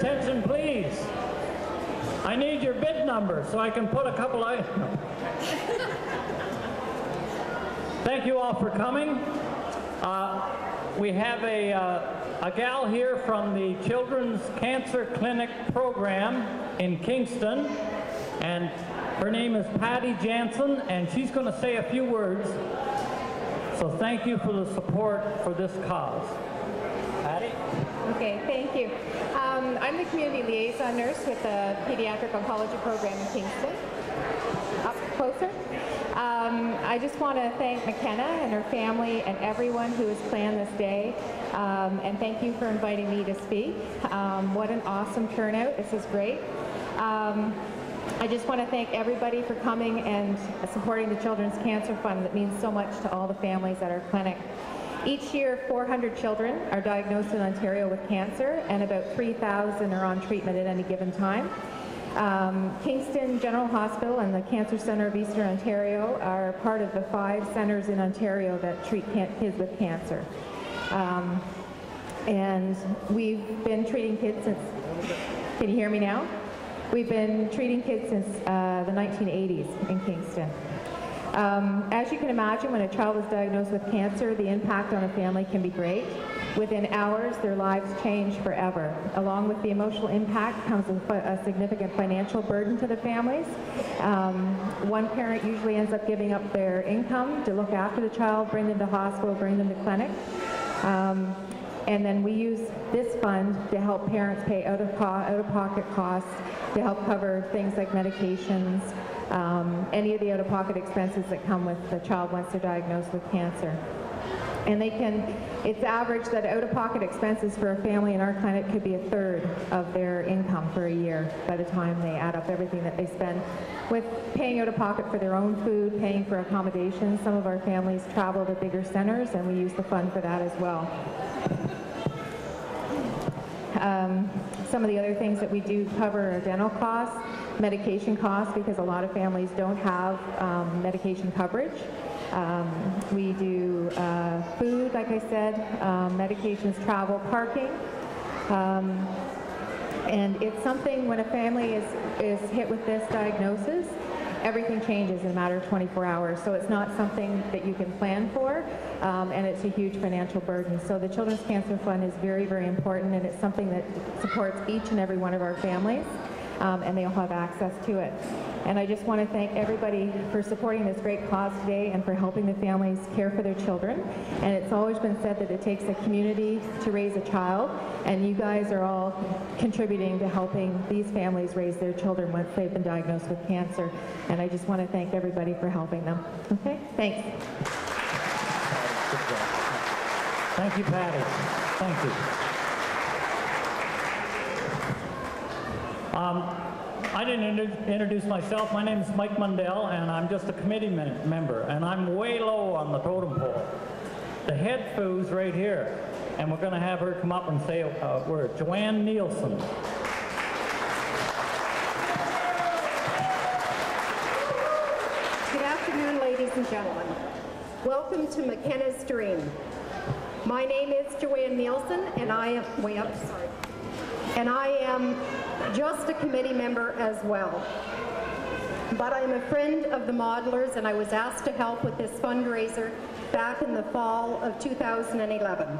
attention, please. I need your bid number so I can put a couple items. Thank you all for coming. We have a gal here from the Children's Cancer Clinic program in Kingston, and her name is Patty Jansen, and she's going to say a few words. So thank you for the support for this cause. Patty? Okay, thank you. I'm the community liaison nurse with the Pediatric Oncology program in Kingston. Up closer. I just want to thank McKenna and her family and everyone who has planned this day, and thank you for inviting me to speak. What an awesome turnout. This is great. I just want to thank everybody for coming and supporting the Children's Cancer Fund. That means so much to all the families at our clinic. Each year, 400 children are diagnosed in Ontario with cancer, and about 3,000 are on treatment at any given time. Kingston General Hospital and the Cancer Centre of Eastern Ontario are part of the 5 centres in Ontario that treat kids with cancer. And we've been treating kids since, can you hear me now? We've been treating kids since the 1980s in Kingston. As you can imagine, when a child is diagnosed with cancer, the impact on a family can be great. Within hours, their lives change forever. Along with the emotional impact comes a significant financial burden to the families. One parent usually ends up giving up their income to look after the child, bring them to hospital, bring them to clinic. And then we use this fund to help parents pay out-of-pocket costs, to help cover things like medications, any of the out-of-pocket expenses that come with the child once they're diagnosed with cancer. And it's average that out-of-pocket expenses for a family in our clinic could be 1/3 of their income for a year by the time they add up everything that they spend with paying out-of-pocket for their own food, paying for accommodations. Some of our families travel to bigger centers, and we use the fund for that as well. Some of the other things that we do cover are dental costs, medication costs, because a lot of families don't have medication coverage. We do food, like I said, medications, travel, parking. And it's something, when a family is hit with this diagnosis, everything changes in a matter of 24 hours. So it's not something that you can plan for, and it's a huge financial burden. So the Children's Cancer Fund is very, very important, and it's something that supports each and every one of our families, and they all have access to it. And I just want to thank everybody for supporting this great cause today and for helping the families care for their children. And it's always been said that it takes a community to raise a child, and you guys are all contributing to helping these families raise their children once they've been diagnosed with cancer. And I just want to thank everybody for helping them. Okay, thanks. Thank you, Patty. Thank you. I didn't introduce myself. My name is Mike Mundell, and I'm just a committee member, and I'm way low on the totem pole. The head foo's right here, and we're going to have her come up and say a word. Joanne Neilson. Good afternoon, ladies and gentlemen. Welcome to McKenna's Dream. My name is Joanne Neilson, and I am just a committee member as well. But I'm a friend of the Modlers, and I was asked to help with this fundraiser back in the fall of 2011.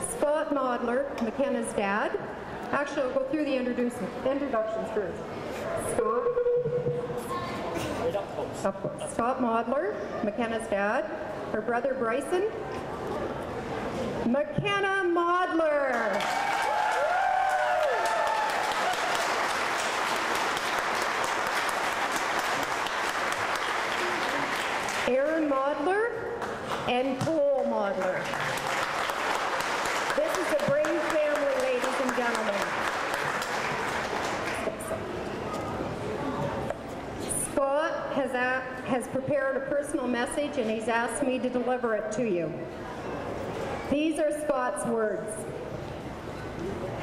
Scott Modler, McKenna's dad. Actually, I'll go through the introductions first. Scott Modler, McKenna's dad. Her brother Bryson. McKenna Modler. Aaron Modler and Cole Modler. This is a brave family, ladies and gentlemen. Scott has prepared a personal message, and he's asked me to deliver it to you. These are Scott's words.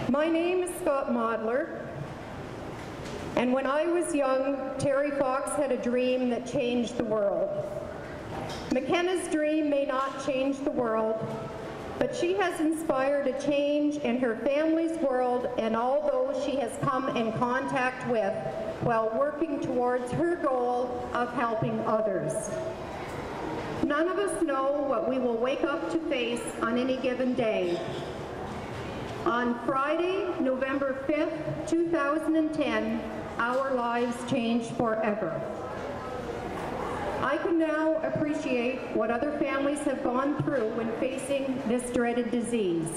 My name is Scott Modler, and when I was young, Terry Fox had a dream that changed the world. McKenna's dream may not change the world, but but she has inspired a change in her family's world and all those she has come in contact with while working towards her goal of helping others. None of us know what we will wake up to face on any given day. On Friday, November 5th, 2010, our lives changed forever. I can now appreciate what other families have gone through when facing this dreaded disease.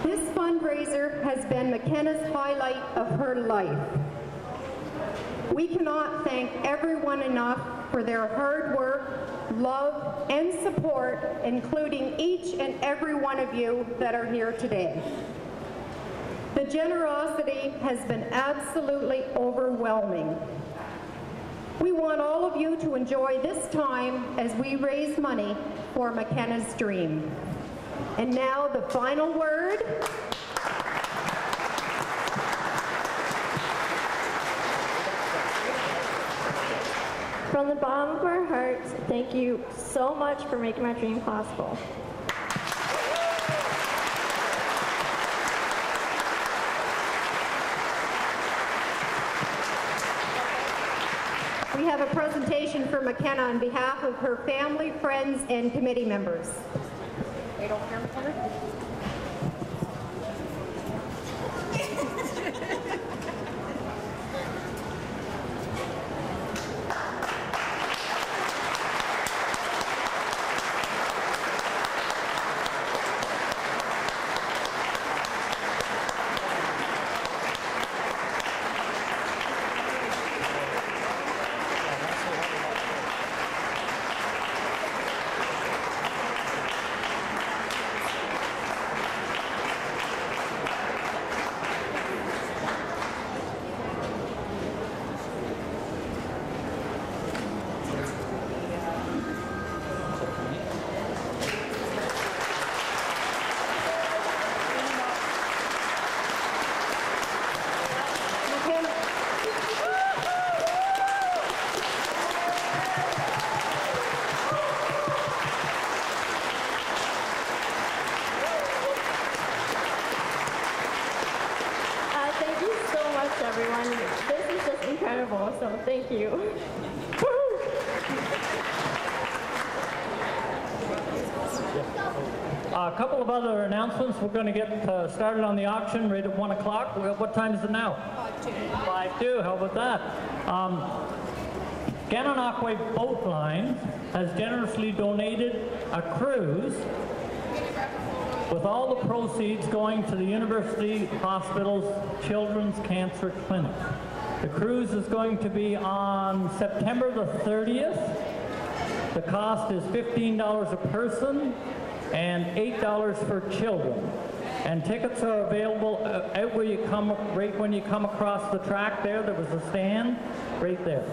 This fundraiser has been McKenna's highlight of her life. We cannot thank everyone enough for their hard work, love, and support, including each and every one of you that are here today. The generosity has been absolutely overwhelming. We want all of you to enjoy this time as we raise money for McKenna's Dream. And now the final word. From the bottom of our hearts, thank you so much for making my dream possible. We have a presentation for McKenna on behalf of her family, friends, and committee members. Right over here, McKenna. Everyone, this is just incredible, so thank you. A couple of other announcements. We're going to get started on the auction right at 1 o'clock. What time is it now? 5:02. How about that? Gananoque Boat Line has generously donated a cruise with all the proceeds going to the University Hospital's Children's Cancer Clinic. The cruise is going to be on September the 30th. The cost is $15 a person and $8 for children. And tickets are available out where you come, right when you come across the track there. There was a stand right there.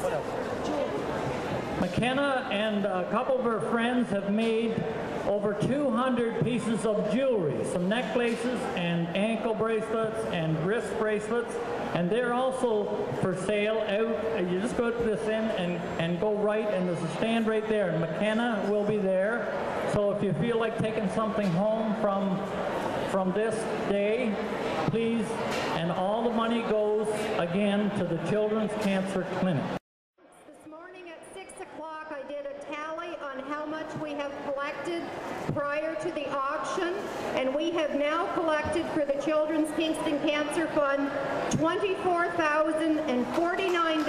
What else? McKenna and a couple of her friends have made over 200 pieces of jewelry, some necklaces and ankle bracelets and wrist bracelets, and they're also for sale out. You just go to this in and go right, and there's a stand right there, and McKenna will be there. So if you feel like taking something home from this day, please, and all the money goes again to the Children's Cancer Clinic. I did a tally on how much we have collected prior to the auction, and we have now collected for the Children's Kingston Cancer Fund $24,049